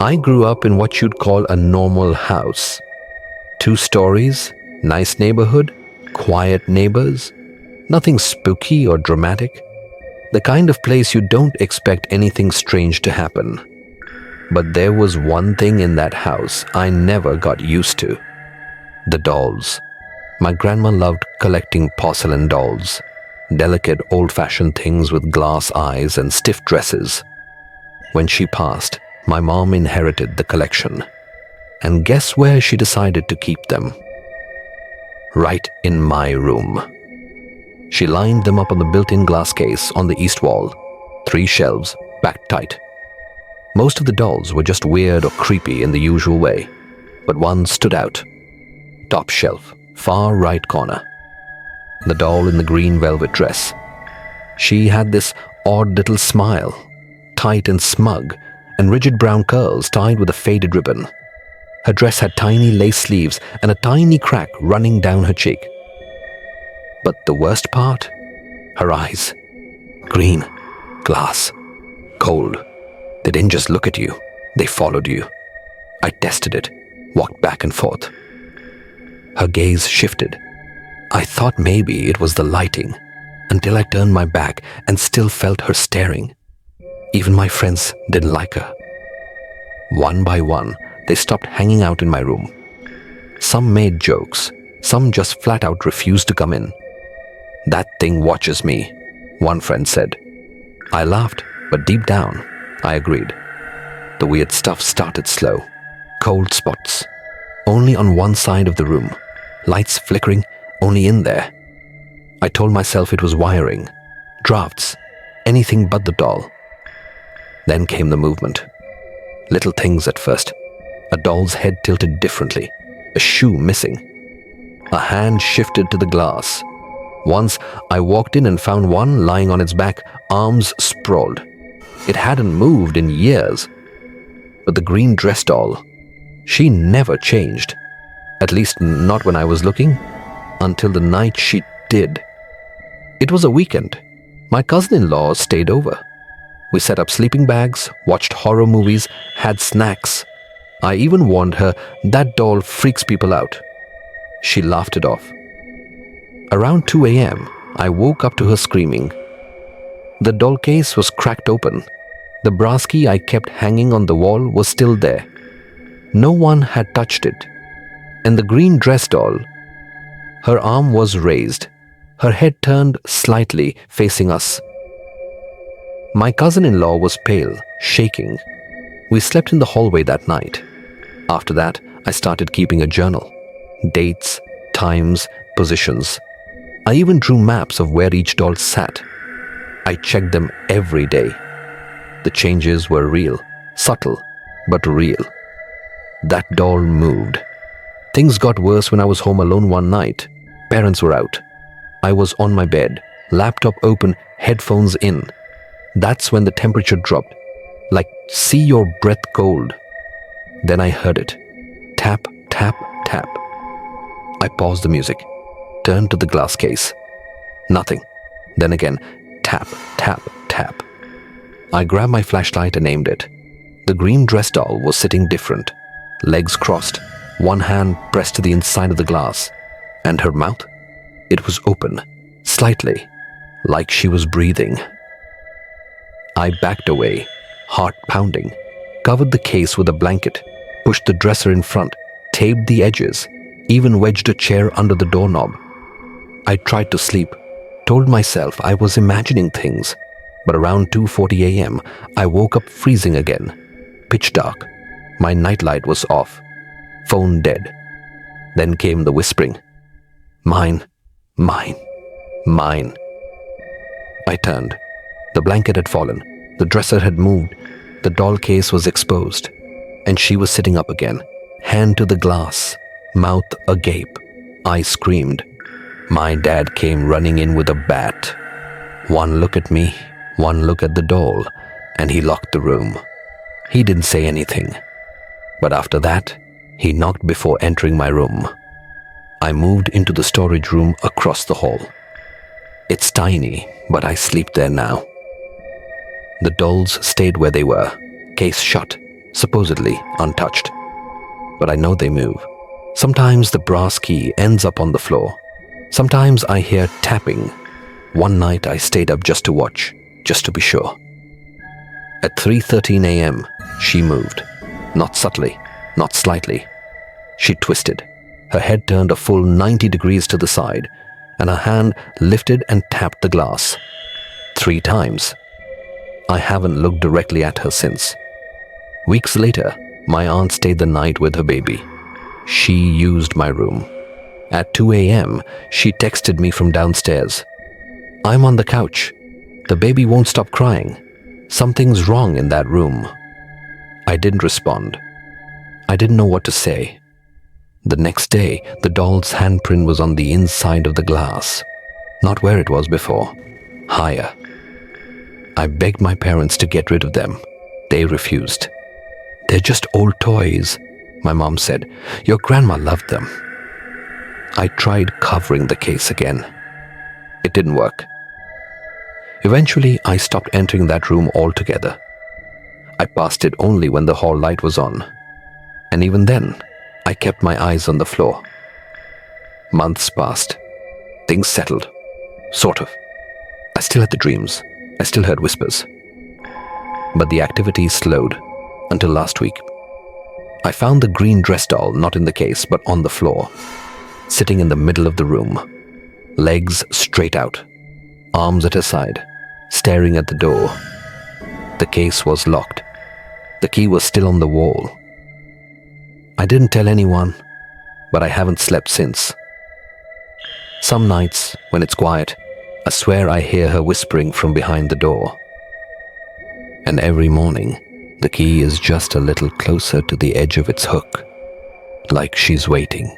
I grew up in what you'd call a normal house. 2 stories, nice neighborhood, quiet neighbors, nothing spooky or dramatic. The kind of place you don't expect anything strange to happen. But there was one thing in that house I never got used to. The dolls. My grandma loved collecting porcelain dolls, delicate old-fashioned things with glass eyes and stiff dresses. When she passed, my mom inherited the collection. And guess where she decided to keep them? Right in my room. She lined them up on the built-in glass case on the east wall, 3 shelves, packed tight. Most of the dolls were just weird or creepy in the usual way, but one stood out. Top shelf, far right corner. The doll in the green velvet dress. She had this odd little smile, tight and smug, and rigid brown curls tied with a faded ribbon. Her dress had tiny lace sleeves and a tiny crack running down her cheek. But the worst part? Her eyes. Green, glass, cold. They didn't just look at you, they followed you. I tested it, walked back and forth. Her gaze shifted. I thought maybe it was the lighting, until I turned my back and still felt her staring. Even my friends didn't like her. One by one, they stopped hanging out in my room. Some made jokes, some just flat out refused to come in. "That thing watches me," one friend said. I laughed, but deep down, I agreed. The weird stuff started slow. Cold spots. Only on one side of the room. Lights flickering, only in there. I told myself it was wiring, drafts, anything but the doll. Then came the movement. Little things at first. A doll's head tilted differently, a shoe missing. A hand shifted to the glass. Once, I walked in and found one lying on its back, arms sprawled. It hadn't moved in years. But the green dress doll, she never changed. At least not when I was looking, until the night she did. It was a weekend. My cousin-in-law stayed over. We set up sleeping bags, watched horror movies, had snacks. I even warned her that doll freaks people out. She laughed it off. Around 2 a.m., I woke up to her screaming. The doll case was cracked open. The brass key I kept hanging on the wall was still there. No one had touched it. And the green dress doll, her arm was raised, her head turned slightly, facing us. My cousin-in-law was pale, shaking. We slept in the hallway that night. After that, I started keeping a journal. Dates, times, positions. I even drew maps of where each doll sat. I checked them every day. The changes were real, subtle, but real. That doll moved. Things got worse when I was home alone one night. Parents were out. I was on my bed, laptop open, headphones in. That's when the temperature dropped, like see your breath cold. Then I heard it. Tap, tap, tap. I paused the music, turned to the glass case. Nothing. Then again, tap, tap, tap. I grabbed my flashlight and aimed it. The green dress doll was sitting different, legs crossed, one hand pressed to the inside of the glass. And her mouth? It was open, slightly, like she was breathing. I backed away, heart pounding, covered the case with a blanket, pushed the dresser in front, taped the edges, even wedged a chair under the doorknob. I tried to sleep, told myself I was imagining things, but around 2:40 a.m., I woke up freezing again. Pitch dark. My nightlight was off. Phone dead. Then came the whispering. Mine, mine, mine. I turned. The blanket had fallen. The dresser had moved. The doll case was exposed. And she was sitting up again, hand to the glass, mouth agape. I screamed. My dad came running in with a bat. One look at me, one look at the doll, and he locked the room. He didn't say anything. But after that, he knocked before entering my room. I moved into the storage room across the hall. It's tiny, but I sleep there now. The dolls stayed where they were, case shut, supposedly untouched. But I know they move. Sometimes the brass key ends up on the floor. Sometimes I hear tapping. One night I stayed up just to watch, just to be sure. At 3:13 a.m., she moved. Not subtly, not slightly. She twisted. Her head turned a full 90 degrees to the side, and her hand lifted and tapped the glass. 3 times. I haven't looked directly at her since. Weeks later, my aunt stayed the night with her baby. She used my room. At 2 a.m., she texted me from downstairs. "I'm on the couch. The baby won't stop crying. Something's wrong in that room." I didn't respond. I didn't know what to say. The next day, the doll's handprint was on the inside of the glass. Not where it was before. Higher. I begged my parents to get rid of them. They refused. "They're just old toys," my mom said. "Your grandma loved them." I tried covering the case again. It didn't work. Eventually, I stopped entering that room altogether. I passed it only when the hall light was on. And even then, I kept my eyes on the floor. Months passed. Things settled. Sort of. I still had the dreams. I still heard whispers. But the activity slowed until last week. I found the green dress doll not in the case, but on the floor, sitting in the middle of the room, legs straight out, arms at her side, staring at the door. The case was locked. The key was still on the wall. I didn't tell anyone, but I haven't slept since. Some nights, when it's quiet, I swear I hear her whispering from behind the door. And every morning, the key is just a little closer to the edge of its hook, like she's waiting.